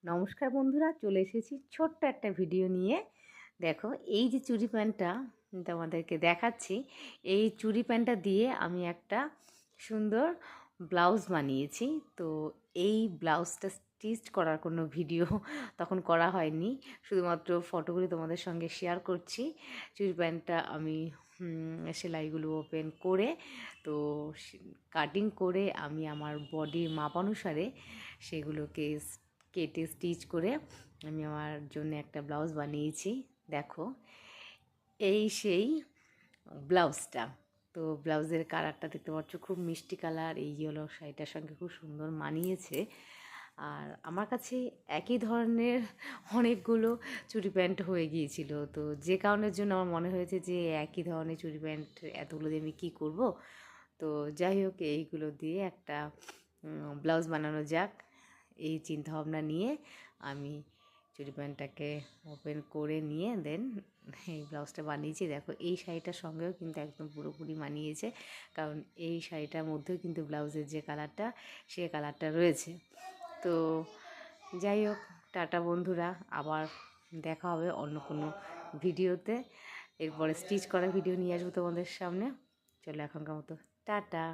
নমস্কার বন্ধুরা, চলে এসেছি ছোট্ট একটা ভিডিও নিয়ে। দেখো, এই যে চুড়ি প্যান্টটা তোমাদেরকে দেখাচ্ছি, এই চুড়ি প্যান্টটা দিয়ে আমি একটা সুন্দর ব্লাউজ বানিয়েছি। তো এই ব্লাউজটা স্টিচ করার কোনো ভিডিও তখন করা হয়নি, শুধুমাত্র ফটোগুলি তোমাদের সঙ্গে শেয়ার করছি। চুড়ি প্যান্টটা আমি সেলাইগুলো ওপেন করে, তো কাটিং করে আমি আমার বডির মাপ অনুসারে সেগুলোকে কেটে স্টিচ করে আমি আমার জন্য একটা ব্লাউজ বানিয়েছি। দেখো, এই সেই ব্লাউজটা। তো ব্লাউজের কালারটা দেখতে পাচ্ছ, খুব মিষ্টি কালার। এই ইয়েলো শাড়িটার সঙ্গে খুব সুন্দর মানিয়েছে। আর আমার কাছে একই ধরনের অনেকগুলো চুড়ি প্যান্ট হয়ে গিয়েছিল, তো যে কারণের জন্য আমার মনে হয়েছে যে একই ধরনের চুড়ি প্যান্ট এতগুলো দিয়ে আমি কী করব। তো যাই হোক, এইগুলো দিয়ে একটা ব্লাউজ বানানো যাক, এই চিন্তাভাবনা নিয়ে আমি চুড়ি প্যান্টটাকে ওপেন করে নিয়ে দেন এই ব্লাউজটা বানিয়েছি। দেখো, এই শাড়িটার সঙ্গেও কিন্তু একদম পুরোপুরি মানিয়েছে, কারণ এই শাড়িটার মধ্যেও কিন্তু ব্লাউজের যে কালারটা, সে কালারটা রয়েছে। তো যাই হোক, টাটা বন্ধুরা, আবার দেখা হবে অন্য কোনো ভিডিওতে। এরপরে স্টিচ করা ভিডিও নিয়ে আসবো তোমাদের সামনে। চলো, এখনকার মতো টাটা।